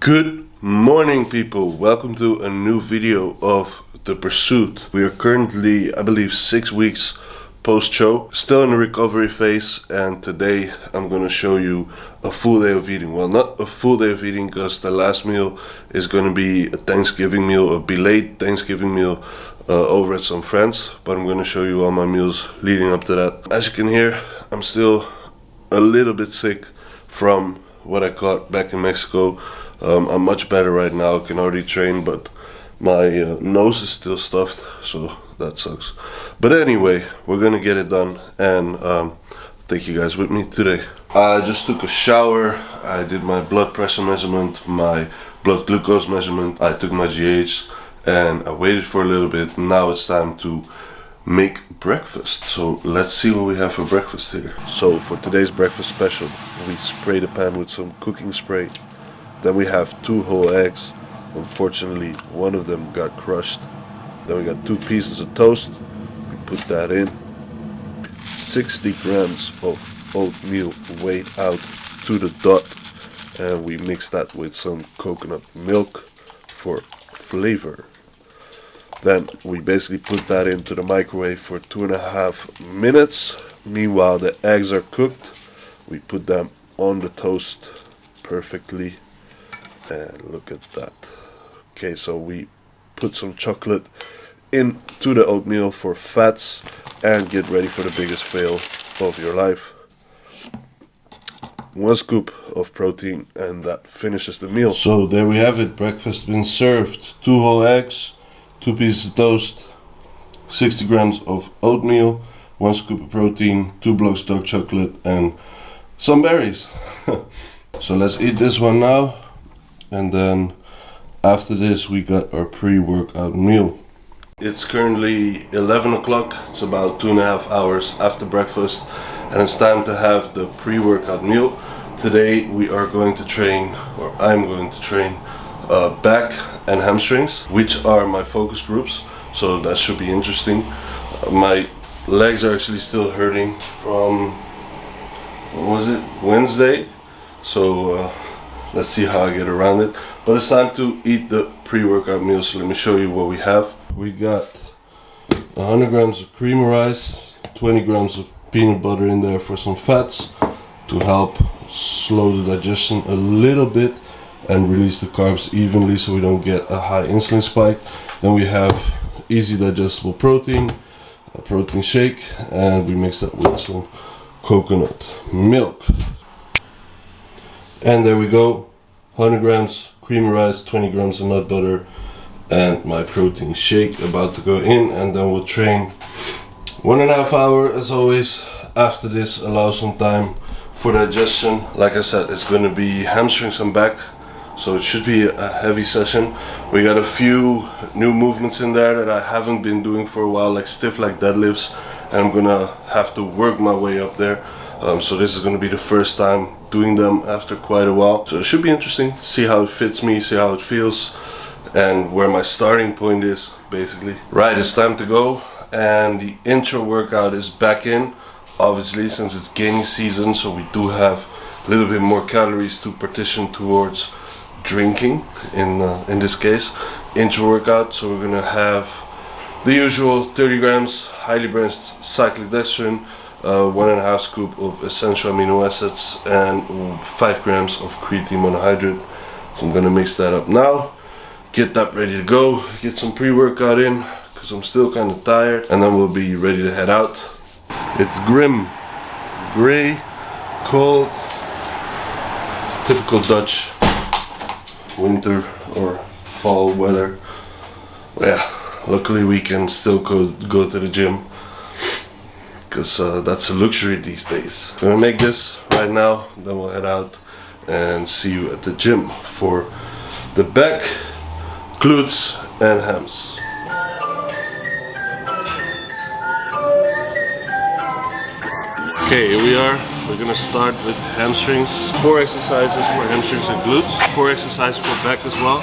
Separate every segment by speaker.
Speaker 1: Good morning, people. Welcome to a new video of The Pursuit. We are currently, I believe, 6 weeks post-show, still in the recovery phase, and today I'm going to show you a full day of eating. Well, not a full day of eating, because the last meal is going to be a Thanksgiving meal, a belated Thanksgiving meal over at some friends, but I'm going to show you all my meals leading up to that. As you can hear, I'm still a little bit sick from what I caught back in Mexico. I'm much better right now, I can already train, but my nose is still stuffed, so that sucks. But anyway, we're gonna get it done, and take you guys with me today. I just took a shower, I did my blood pressure measurement, my blood glucose measurement, I took my GH, and I waited for a little bit. Now it's time to make breakfast. So let's see what we have for breakfast here. So for today's breakfast special, we spray the pan with some cooking spray. Then we have 2 whole eggs. Unfortunately, one of them got crushed. Then we got 2 pieces of toast. We put that in. 60 grams of oatmeal weighed out to the dot. And we mix that with some coconut milk for flavor. Then we basically put that into the microwave for 2.5 minutes. Meanwhile, the eggs are cooked. We put them on the toast perfectly. And look at that. Okay, so we put some chocolate into the oatmeal for fats and get ready for the biggest fail of your life. 1 scoop of protein, and that finishes the meal. So there we have it, breakfast been served. 2 whole eggs, 2 pieces of toast, 60 grams of oatmeal, 1 scoop of protein, 2 blocks dark chocolate, and some berries. So let's eat this one now. And then after this we got our pre-workout meal. It's currently 11 o'clock, it's about 2.5 hours after breakfast, and it's time to have the pre-workout meal. Today we are going to train, or I'm going to train, back and hamstrings, which are my focus groups, so that should be interesting. My legs are actually still hurting from, what was it, Wednesday, so let's see how I get around it. But it's time to eat the pre-workout meal, so let me show you what we have. We got 100 grams of cream of rice, 20 grams of peanut butter in there for some fats to help slow the digestion a little bit and release the carbs evenly so we don't get a high insulin spike. Then we have easy digestible protein, a protein shake, and we mix that with some coconut milk. And there we go, 100 grams creamy rice, 20 grams of nut butter, and my protein shake about to go in, and then we'll train 1.5 hours as always. After this, allow some time for digestion. Like I said, it's going to be hamstrings and back, so it should be a heavy session. We got a few new movements in there that I haven't been doing for a while, like stiff leg deadlifts, and I'm gonna have to work my way up there. So this is going to be the first time doing them after quite a while. So it should be interesting, see how it fits me, see how it feels, and where my starting point is, basically. Right, it's time to go, and the intro workout is back in, obviously, since it's gaining season, so we do have a little bit more calories to partition towards drinking, in this case. Intro workout, so we're going to have the usual 30 grams highly branched cyclodextrin, 1.5 scoop of essential amino acids, and 5 grams of creatine monohydrate. So I'm gonna mix that up now, get that ready to go, get some pre-workout in, because I'm still kind of tired, and then we'll be ready to head out. It's grim, gray, cold, typical Dutch winter or fall weather. Yeah, luckily we can still go to the gym, because that's a luxury these days. I'm gonna make this right now, then we'll head out and see you at the gym for the back, glutes, and hams. Okay, here we are. We're gonna start with hamstrings. 4 exercises for hamstrings and glutes, 4 exercises for back as well.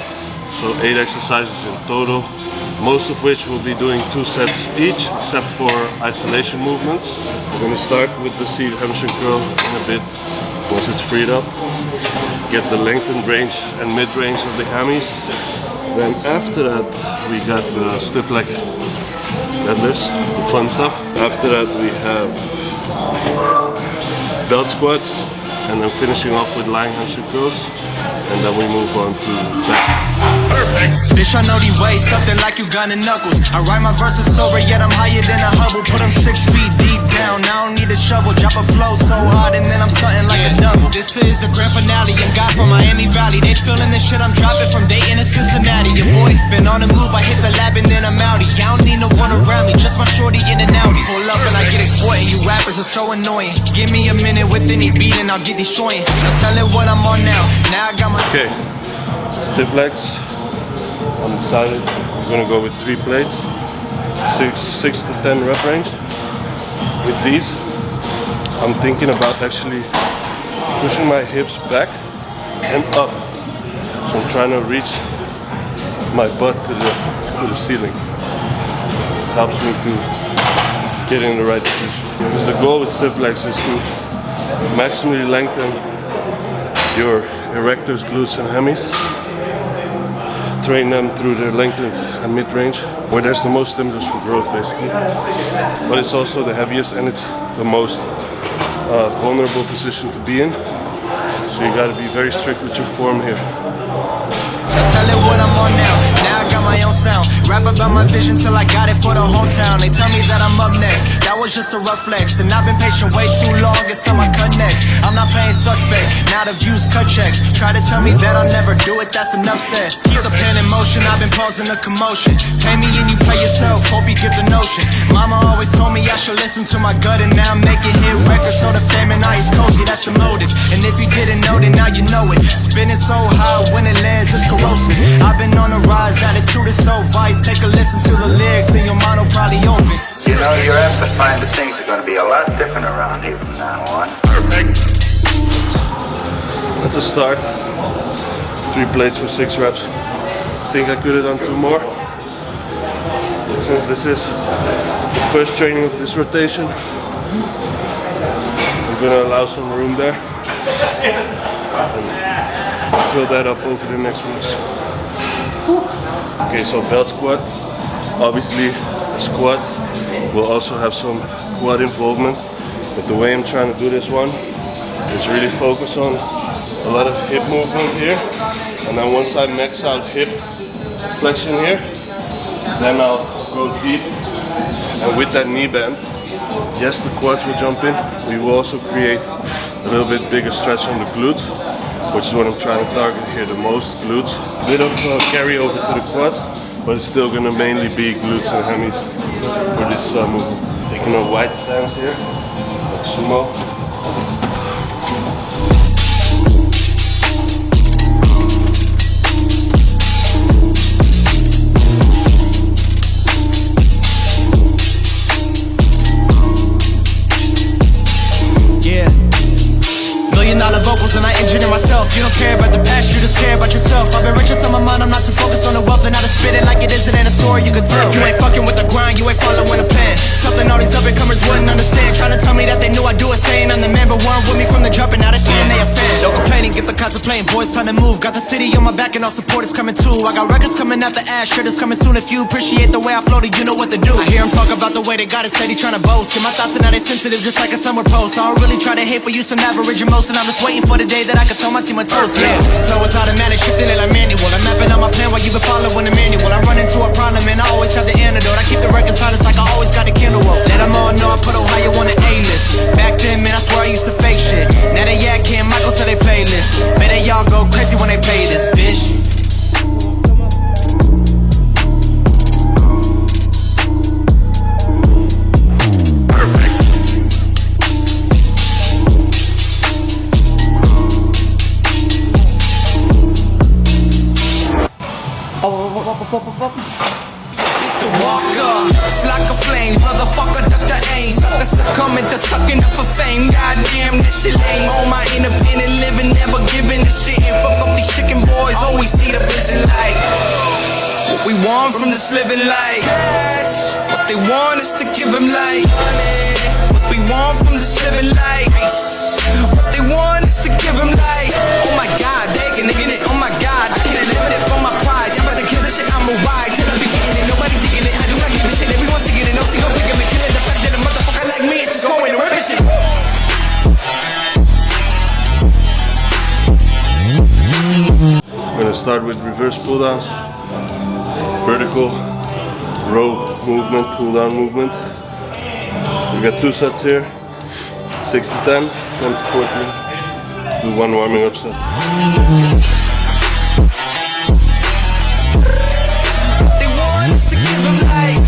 Speaker 1: So 8 exercises in total, most of which we'll be doing 2 sets each, except for isolation movements. We're going to start with the seated hamstring curl in a bit, once it's freed up. get the lengthened range and mid-range of the hammies. Then after that we got the stiff leg deadlifts, the fun stuff. After that we have belt squats, and then finishing off with lying hamstring curls, and then we move on to that.
Speaker 2: Perfect. Bitch, I know these ways, something like you gunning knuckles. I write my verses sober, yet I'm higher than a Hubble. Put them 6 feet deep down, I don't need a shovel. Drop a flow so hard and then I'm starting like a double. This is the grand finale, and God from Miami Valley. They feeling the shit I'm dropping from Dayton to Cincinnati. Your boy been on the move, I hit the lab and then I'm outie. I don't need no one around me, just my shorty in and outie. Pull up and I get exploiting, you rappers are so annoying. Give me a minute with any beat and I'll get destroying. Now tell it what I'm on now, now I got my...
Speaker 1: Okay, stiff legs. I'm decided we're gonna go with 3 plates, 6 to 10 rep range. With these, I'm thinking about actually pushing my hips back and up. So I'm trying to reach my butt to the ceiling. Helps me to get in the right position. Because the goal with stiff legs is to maximally lengthen your erectors, glutes, and hammies. Train them through the lengthened and mid-range, where there's the most stimulus for growth, basically. But it's also the heaviest and it's the most vulnerable position to be in. So you gotta be very strict with your form here.
Speaker 2: Tell it what I'm on now, now I got my own sound. Rap about my vision till I got it for the hometown. They tell me that I'm up next, that was just a rough flex. And I've been patient way too long, it's time I cut next. I'm not playing suspect, now the views cut checks. Try to tell me that I'll never do it, that's enough said. Keep the pen in motion, I've been pausing the commotion. Pay me and you play yourself, hope you get the notion. Mama always told me I should listen to my gut, and now I'm making hit records, so the fame and I is cozy, that's the motive. And if you didn't know, then now you know it. Spinning so high, when it lands, it's corrosive. I've been on a rise, attitude is so vice. Take a listen to the lyrics and your mind will probably open.
Speaker 3: You know, you're apt to find that things are going to be a lot different around here from now on.
Speaker 1: Perfect. At the start, 3 plates for 6 reps. I think I could have done 2 more. But since this is the first training of this rotation, I'm going to allow some room there. And fill that up over the next weeks. Okay, so belt squat. Obviously, a squat will also have some quad involvement. But the way I'm trying to do this one is really focus on a lot of hip movement here. And then once I max out hip flexion here, then I'll go deep. And with that knee bend, yes, the quads will jump in. We will also create a little bit bigger stretch on the glutes, which is what I'm trying to target here the most, glutes. A bit of carry over to the quad, but it's still going to mainly be glutes and hammies for this movement. Taking a wide stance here, like sumo.
Speaker 2: Vocals and I engineer myself. You don't care about the past, you just care about yourself. I've been riches on my mind, I'm not too focused on the wealth. And I just spit it like it is, it ain't a story you can tell. If you ain't fucking with the grind, you ain't following a plan. Something all these up and comers wouldn't understand. Trying to tell me that they knew I do it, saying I'm the man, but one with me from the jump and now they saying they a fan. No complaining, get the contemplating, boys time to move. Got the city on my back and all support is coming too. I got records coming out the ass, shit is coming soon. If you appreciate the way I floated, you know what to do. I hear him talk about the way they got it steady trying to boast. And my thoughts are now they sensitive just like a summer post. I don't really try to hate, but you some average and most. And I'm just waiting for the day that I can throw my team a toast, yeah. Flow is automatic, shifting it like manual. I'm mapping out my plan while you been following the manual. I run into a problem and I always have the antidote. I keep the records honest like I always got the candle up. Let them all know I put Ohio on the A-list. Back then, man, I swear I used to fake shit. Now they yak Kim Michael to their playlist. Man, they y'all go crazy when they play this, bitch.
Speaker 4: Mr. Walker, it's like a flame, motherfucker, duck the aim. Sucker coming to sucking up for fame. Goddamn, that shit lame. On my independent living, never giving a shit. And fuck up these chicken boys, always see the vision like what we want from this living life. What they want is to give them like money. What We want from this living life. What they want is to give them life. Oh my God, they can get it. Oh my God, I can't live it for my pride. I'm about to kill this shit, I'm a ride till I be getting it. Nobody digging it. I do not give a shit. Everyone's digging it. No single pick me killing the fact that a motherfucker like me is just going to rip this shit.
Speaker 1: We're gonna start with reverse pull downs, vertical row movement, pull down movement. We got 2 sets here, 6 to 10, 10 to 14. Do 1 warming up set.
Speaker 4: They want us to give them life.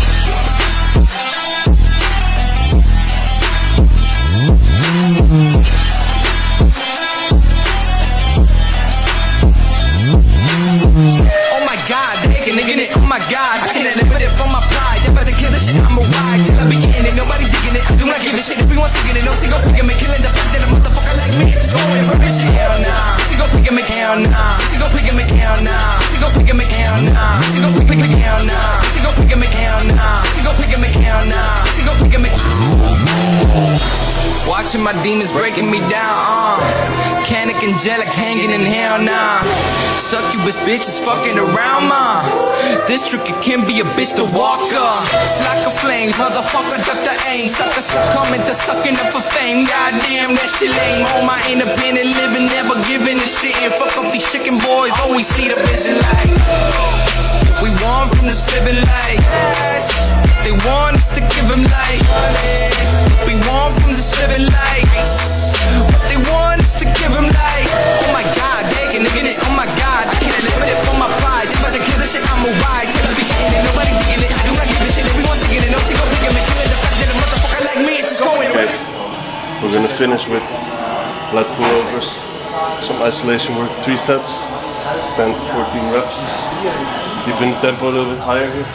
Speaker 4: Oh my God, they can get it. Oh my God, I can't live with it for my pride. I'm about to kill this shit, I'm a ride till I be getting it. Nobody digging it. I do not give a shit. Everyone's digging it. No single pick me killing the fact that a motherfucker like me is just going to rip this shit. Hell nah. Single pick me, hell nah. Single pick me, hell nah. Single pick me, hell nah. Single pick me, hell nah. Single pick me, hell nah. Single pick me, hell nah. Single pick me. Watching my demons breaking me down, Canic angelic hanging in hell nah. Succubus bitches fucking around, ma. This tricky can be a bitch to walk up. Flock of flames, motherfucker duck the aim. Sucker succumbing to sucking up for fame. Goddamn, that shit lame. On my independent living, never giving a shit. And fuck up these chicken boys, always see the vision like we want from this living life. They want us to give them life. We want from this living life. What they want is to give them life. Oh my God, they can get it. Oh my God, I can't live with it for my pride. I'm about to kill this shit, I'm a ride till I be getting it. Nobody digging it. I do not give a shit. Everyone's digging it. No single picking me. Killing the fact that a motherfucker like me is just going to rip.
Speaker 1: We're gonna finish with lat pullovers, some isolation work, 3 sets, 10 to 14 reps. Keeping the tempo a little bit higher here.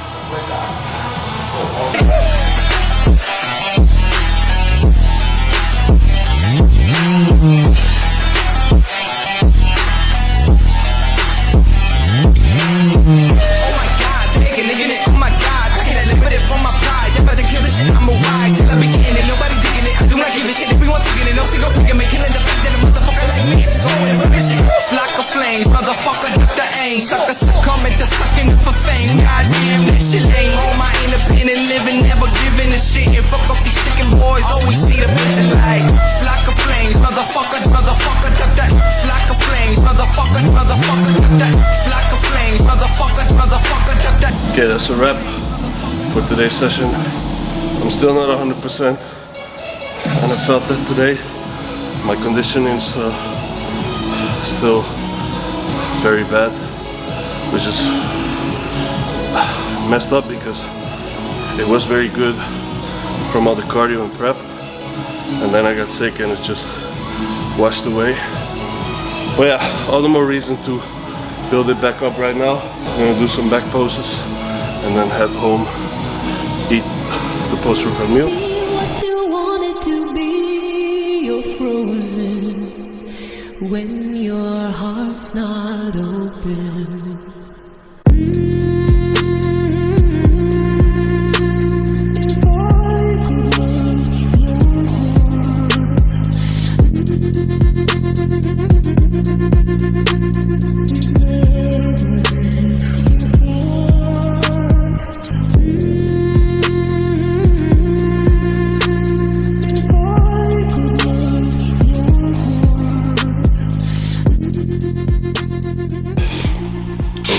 Speaker 4: Sucker succumbing to sucking up for fame. Goddamn, that shit lame. On my independent living, never giving a shit. And fuck up these chicken boys, always see the vision like flock of flames, motherfucker, motherfucker, duck that. Flock of flames, motherfucker, motherfucker, duck that. Flock of flames, motherfucker, motherfucker, duck that.
Speaker 1: Okay, that's a wrap for today's session. I'm still not 100%, and I felt that today. My conditioning is still very bad, which is messed up because it was very good from all the cardio and prep, and then I got sick and it's just washed away. But yeah, all the more reason to build it back up right now. I'm gonna do some back poses and then head home, eat the post-workout meal.
Speaker 5: What you wanted to be, you're frozen when your heart's not open.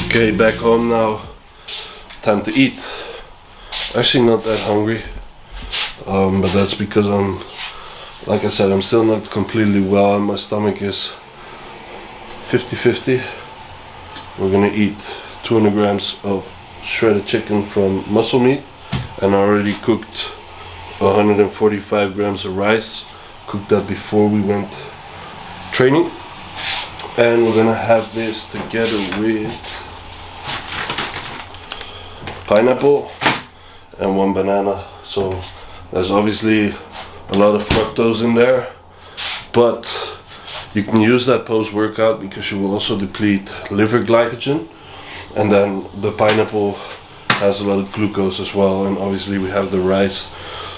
Speaker 1: Okay, back home now. Time to eat. Actually not that hungry, but that's because like I said, I'm still not completely well and my stomach is 50-50. We're gonna eat 200 grams of shredded chicken from Muscle Meat, and I already cooked 145 grams of rice. Cooked that before we went training, and we're gonna have this together with pineapple and 1 banana. So there's obviously a lot of fructose in there, but you can use that post-workout because you will also deplete liver glycogen, and then the pineapple has a lot of glucose as well, and obviously we have the rice,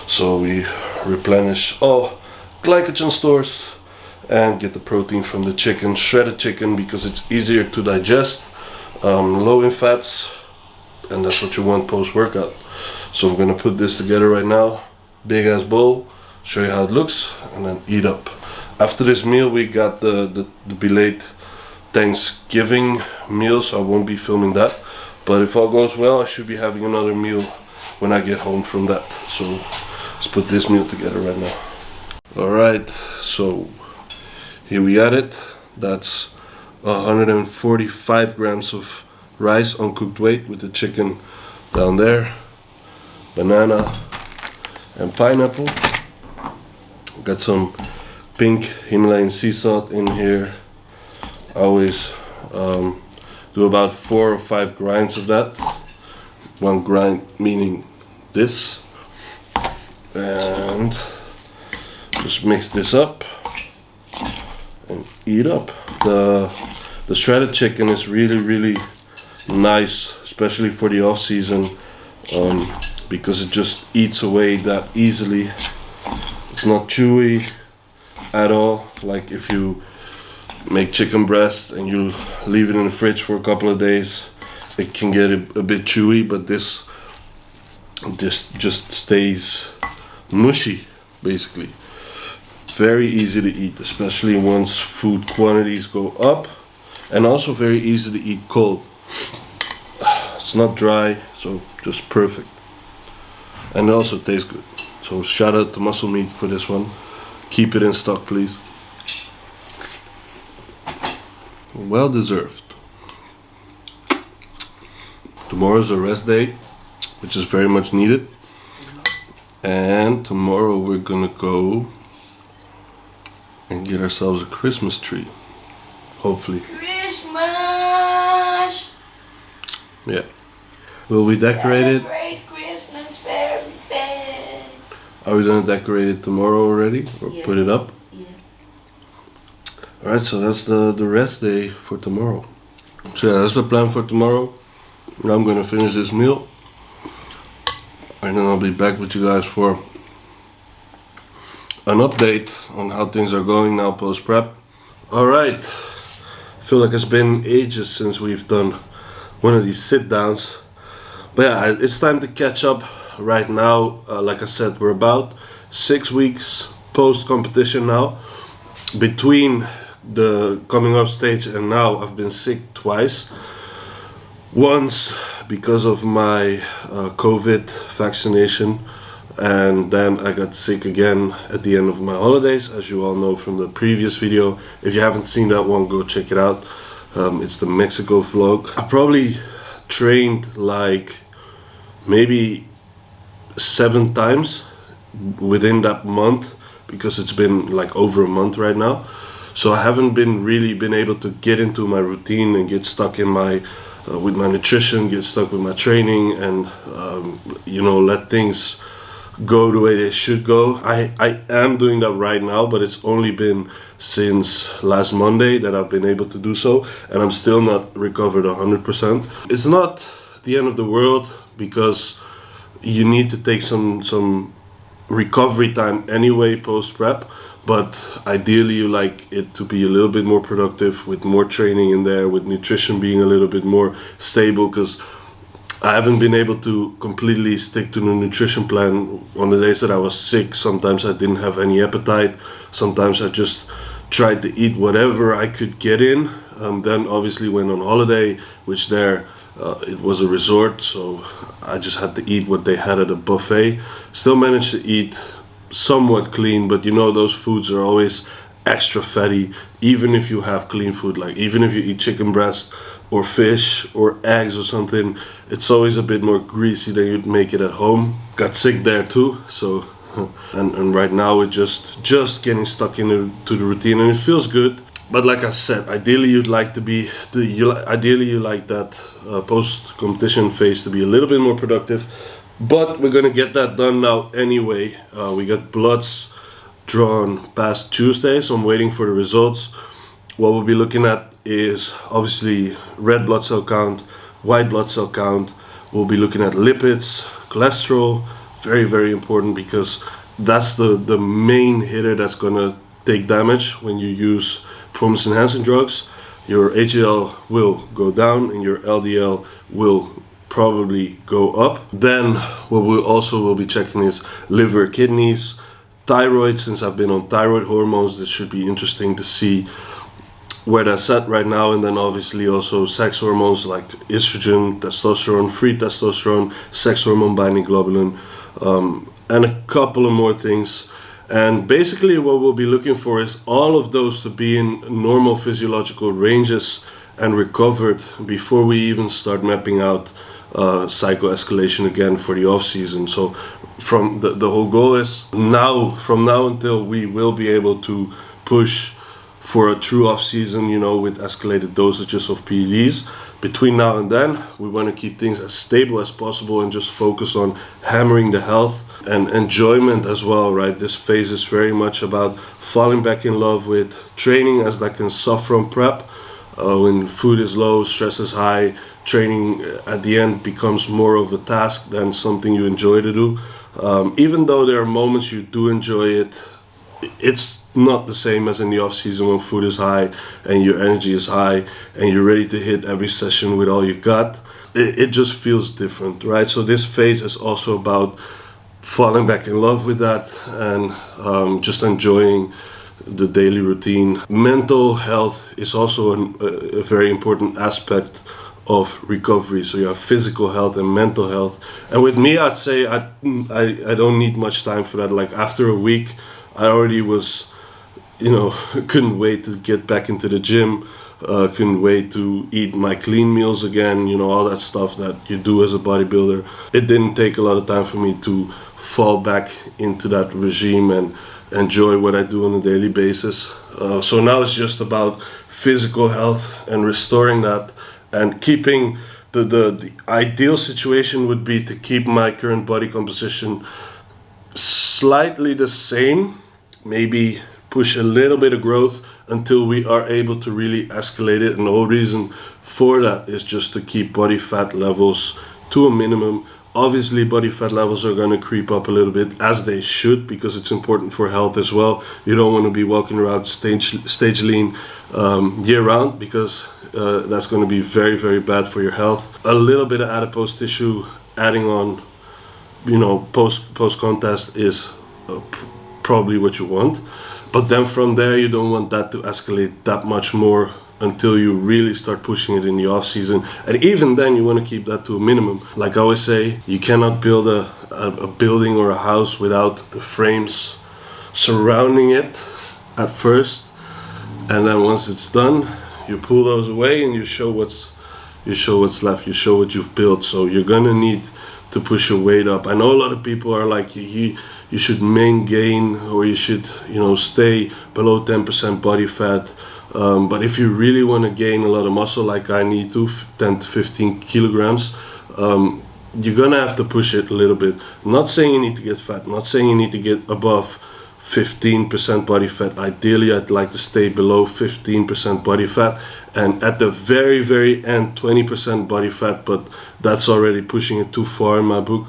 Speaker 1: so we replenish all glycogen stores and get the protein from the chicken, shredded chicken, because it's easier to digest, low in fats, and that's what you want post-workout. So I'm gonna put this together right now, big ass bowl, show you how it looks, and then eat up. After this meal we got the belated Thanksgiving meal, so I won't be filming that, but if all goes well I should be having another meal when I get home from that. So let's put this meal together right now. Alright, so here we got it. That's 145 grams of rice, uncooked weight, with the chicken down there, banana and pineapple. Got some pink Himalayan sea salt in here. I always do about 4 or 5 grinds of that. One grind meaning this, and just mix this up and eat up. The shredded chicken is really nice, especially for the off season, because it just eats away that easily. It's not chewy at all, like if you make chicken breast and you leave it in the fridge for a couple of days, it can get a bit chewy, but this just stays mushy basically. Very easy to eat, especially once food quantities go up, and also very easy to eat cold. It's not dry, so just perfect, and it also tastes good. So shout out to Muscle Meat for this one. Keep it in stock, please. Well deserved. Tomorrow's a rest day, which is very much needed, and tomorrow we're gonna go and get ourselves a Christmas tree, hopefully.
Speaker 6: Christmas!
Speaker 1: Yeah. Will we decorate it?
Speaker 6: Celebrate Christmas very bad.
Speaker 1: Are we gonna decorate it tomorrow already, or
Speaker 6: Yeah.
Speaker 1: put it up?
Speaker 6: Yeah.
Speaker 1: Alright, so that's the rest day for tomorrow. So yeah, that's the plan for tomorrow. Now I'm gonna finish this meal, and then I'll be back with you guys for an update on how things are going now post prep. Alright, I feel like it's been ages since we've done one of these sit downs, but yeah, it's time to catch up right now. Like I said, we're about 6 weeks post competition now. Between the coming up stage and now, I've been sick twice. Once because of my COVID vaccination, and then I got sick again at the end of my holidays, as you all know from the previous video. If you haven't seen that one, go check it out. It's the Mexico vlog. I probably trained like maybe 7 times within that month, because it's been like over a month right now. So I haven't really been able to get into my routine and get stuck in my with my nutrition, get stuck with my training, and let things go the way they should go. I am doing that right now, but it's only been since last Monday that I've been able to do so, and I'm still not recovered 100%. It's not the end of the world, because you need to take some recovery time anyway post prep, but ideally you like it to be a little bit more productive, with more training in there, with nutrition being a little bit more stable, because I haven't been able to completely stick to the nutrition plan on the days that I was sick. Sometimes I didn't have any appetite, sometimes I just tried to eat whatever I could get in. Then obviously went on holiday, which there it was a resort, so I just had to eat what they had at a buffet. Still managed to eat somewhat clean, but those foods are always extra fatty, even if you have clean food. Like even if you eat chicken breast or fish or eggs or something, it's always a bit more greasy than you'd make it at home. Got sick there too, so and right now it's just getting stuck into the routine, and it feels good. But like I said, ideally you'd like to be ideally you like that post competition phase to be a little bit more productive, but we're gonna get that done now anyway. We got bloods drawn past Tuesday, so I'm waiting for the results. What we'll be looking at is obviously red blood cell count, white blood cell count. We'll be looking at lipids, cholesterol, very important, because that's the main hitter that's gonna take damage when you use performance enhancing drugs. Your HDL will go down and your LDL will probably go up. Then what we also will be checking is liver, kidneys, thyroid. Since I've been on thyroid hormones, this should be interesting to see where that's at right now. And then obviously also sex hormones like estrogen, testosterone, free testosterone, sex hormone binding globulin, and a couple of more things. And basically what we'll be looking for is all of those to be in normal physiological ranges and recovered before we even start mapping out cycle escalation again for the off season. So from the whole goal is from now until we will be able to push for a true off season, you know, with escalated dosages of PEDs. Between now and then, we want to keep things as stable as possible and just focus on hammering the health and enjoyment as well, right? This phase is very much about falling back in love with training as like a soft from prep. When food is low, stress is high, training at the end becomes more of a task than something you enjoy to do. Even though there are moments you do enjoy it, it's not the same as in the off season when food is high and your energy is high and you're ready to hit every session with all you got. It just feels different, right? So this phase is also about falling back in love with that and just enjoying the daily routine. Mental health is also a very important aspect of recovery. So you have physical health and mental health. And with me, I'd say I don't need much time for that. Like after a week, I already was, you know, couldn't wait to get back into the gym, couldn't wait to eat my clean meals again, you know, all that stuff that you do as a bodybuilder. It didn't take a lot of time for me to fall back into that regime and enjoy what I do on a daily basis. So now it's just about physical health and restoring that and keeping the ideal situation would be to keep my current body composition slightly the same, maybe push a little bit of growth until we are able to really escalate it. And the whole reason for that is just to keep body fat levels to a minimum. Obviously body fat levels are going to creep up a little bit, as they should, because it's important for health as well. You don't want to be walking around stage lean year round, because that's going to be very, very bad for your health. A little bit of adipose tissue adding on, you know, post contest is probably what you want, but then from there you don't want that to escalate that much more until you really start pushing it in the off season. And even then you want to keep that to a minimum. Like I always say, you cannot build a building or a house without the frames surrounding it at first, and then once it's done you pull those away and you show what's left, you show what you've built. So you're gonna need to push your weight up. I know a lot of people are like, you should main gain, or you should, you know, stay below 10% body fat. But if you really want to gain a lot of muscle, like I need to, 10 to 15 kilograms, you're gonna have to push it a little bit. I'm not saying you need to get fat, I'm not saying you need to get above 15% body fat. Ideally, I'd like to stay below 15% body fat, and at the very, very end, 20% body fat, but that's already pushing it too far in my book,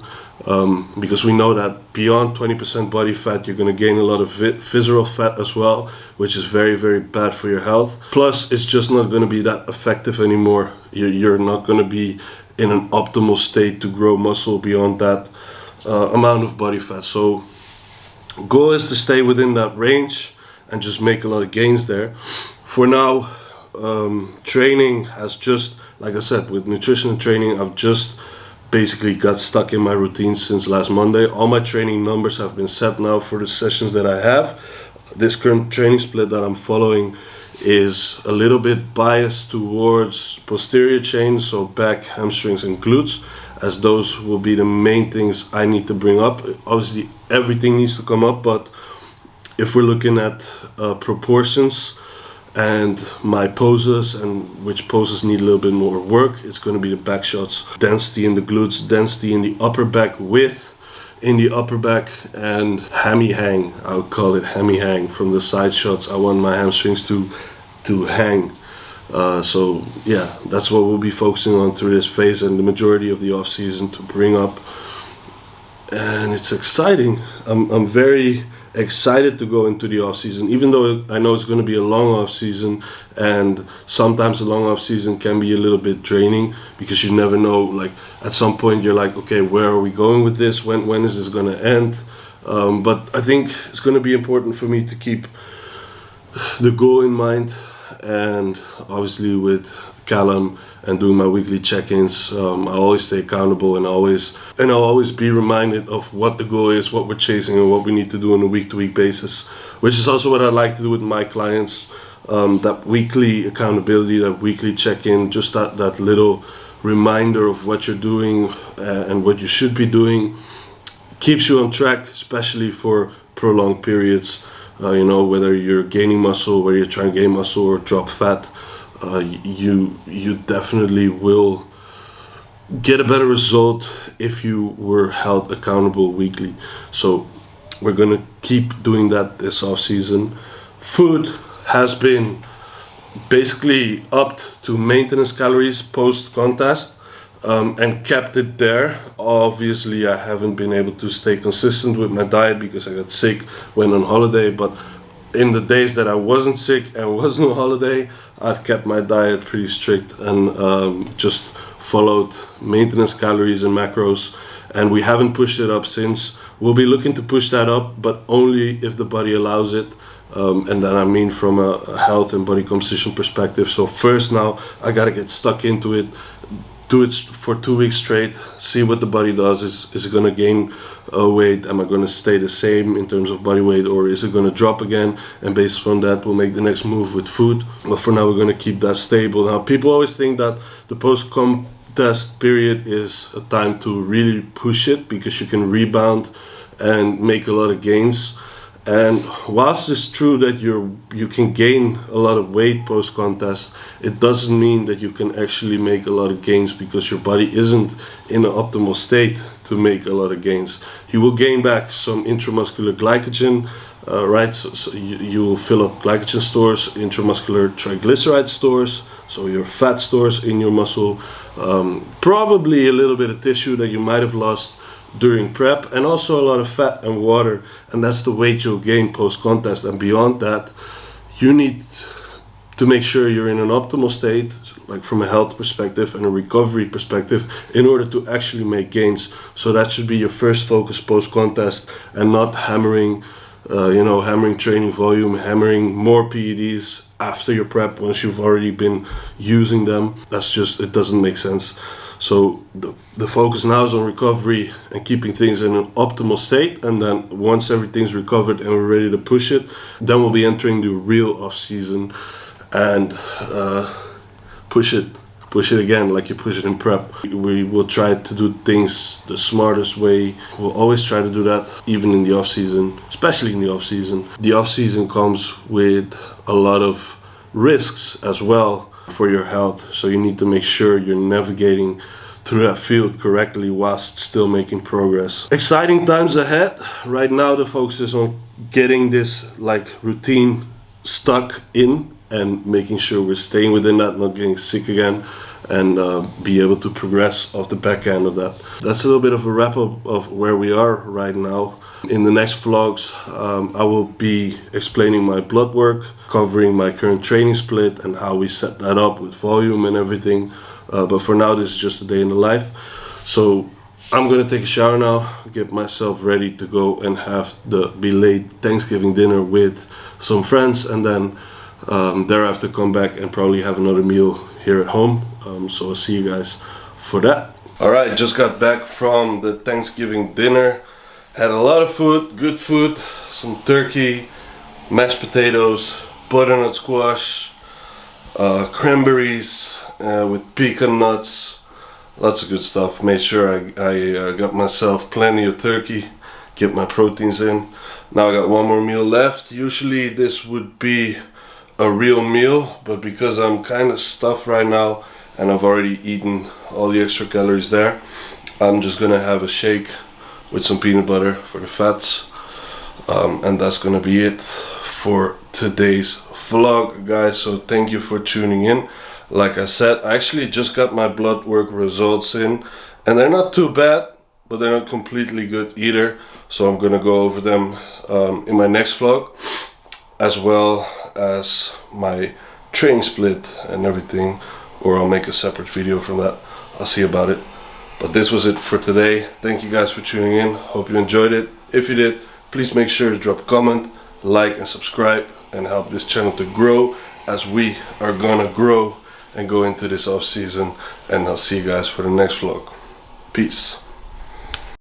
Speaker 1: because we know that beyond 20% body fat, you're going to gain a lot of visceral fat as well, which is very, very bad for your health. Plus, it's just not going to be that effective anymore. You're not going to be in an optimal state to grow muscle beyond that amount of body fat. So goal is to stay within that range and just make a lot of gains there. For now, training has just, like I said, with nutrition and training, I've just basically got stuck in my routine since last Monday. All my training numbers have been set now for the sessions that I have. This current training split that I'm following is a little bit biased towards posterior chain, so back, hamstrings and glutes, as those will be the main things I need to bring up. Obviously everything needs to come up, but if we're looking at proportions and my poses and which poses need a little bit more work, it's going to be the back shots. Density in the glutes, density in the upper back, width in the upper back, and hammy hang. I would call it hammy hang. From the side shots, I want my hamstrings to hang. So yeah, that's what we'll be focusing on through this phase and the majority of the off season, to bring up and it's exciting. I'm very excited to go into the off season, even though I know it's going to be a long off season, and sometimes a long off season can be a little bit draining because you never know. Like at some point you're like, okay, where are we going with this? When is this going to end? But I think it's going to be important for me to keep the goal in mind, and obviously with Callum and doing my weekly check-ins, I always stay accountable, and I'll always be reminded of what the goal is, what we're chasing, and what we need to do on a week-to-week basis, which is also what I like to do with my clients. That weekly accountability, that weekly check-in, just that little reminder of what you're doing and what you should be doing, keeps you on track, especially for prolonged periods. Whether you're gaining muscle, whether you're trying to gain muscle or drop fat, you definitely will get a better result if you were held accountable weekly. So we're gonna keep doing that this off season. Food has been basically upped to maintenance calories post contest, and kept it there. Obviously I haven't been able to stay consistent with my diet because I got sick, went on holiday, but in the days that I wasn't sick and wasn't on holiday, I've kept my diet pretty strict and just followed maintenance calories and macros, and we haven't pushed it up since. We'll be looking to push that up, but only if the body allows it, and then I mean from a health and body composition perspective. So first now I gotta get stuck into it, do it for 2 weeks straight, see what the body does. Is it going to gain weight? Am I going to stay the same in terms of body weight, or is it going to drop again? And based on that, we'll make the next move with food. But for now, we're going to keep that stable. Now, people always think that the post-contest period is a time to really push it because you can rebound and make a lot of gains. And whilst it's true that you can gain a lot of weight post-contest, it doesn't mean that you can actually make a lot of gains because your body isn't in an optimal state to make a lot of gains. You will gain back some intramuscular glycogen, right? So you will fill up glycogen stores, intramuscular triglyceride stores, so your fat stores in your muscle, probably a little bit of tissue that you might have lost during prep, and also a lot of fat and water, and that's the weight you'll gain post-contest. And beyond that, you need to make sure you're in an optimal state, like from a health perspective and a recovery perspective, in order to actually make gains. So that should be your first focus post-contest, and not hammering training volume, hammering more PEDs after your prep once you've already been using them. It doesn't make sense. So the focus now is on recovery and keeping things in an optimal state, and then once everything's recovered and we're ready to push it, then we'll be entering the real off season and push it again like you push it in prep. We will try to do things the smartest way. We'll always try to do that, even in the off season, especially in the off season. The off season comes with a lot of risks as well for your health, so you need to make sure you're navigating through that field correctly whilst still making progress. Exciting times ahead. Right now the focus is on getting this routine stuck in and making sure we're staying within that, not getting sick again, and be able to progress off the back end of that. That's a little bit of a wrap up of where we are right now. In the next vlogs, I will be explaining my blood work, covering my current training split and how we set that up with volume and everything. But for now, this is just a day in the life. So I'm gonna take a shower now, get myself ready to go and have the belated Thanksgiving dinner with some friends, and then thereafter come back and probably have another meal here at home. So I'll see you guys for that. All right, just got back from the Thanksgiving dinner. Had a lot of food, good food, some turkey, mashed potatoes, butternut squash, cranberries with pecan nuts, lots of good stuff. Made sure I got myself plenty of turkey, get my proteins in. Now I got one more meal left. Usually this would be a real meal, but because I'm kind of stuffed right now and I've already eaten all the extra calories there, I'm just gonna have a shake with some peanut butter for the fats, and that's gonna be it for today's vlog, guys. So thank you for tuning in. Like I said, I actually just got my blood work results in, and they're not too bad. but they're not completely good either. So I'm gonna go over them in my next vlog, as well as my training split and everything, or I'll make a separate video from that. I'll see about it. But this was it for today. Thank you guys for tuning in. Hope you enjoyed it. If you did, please make sure to drop a comment, like and subscribe, and help this channel to grow, as we are gonna grow and go into this off season. And I'll see you guys for the next vlog. Peace.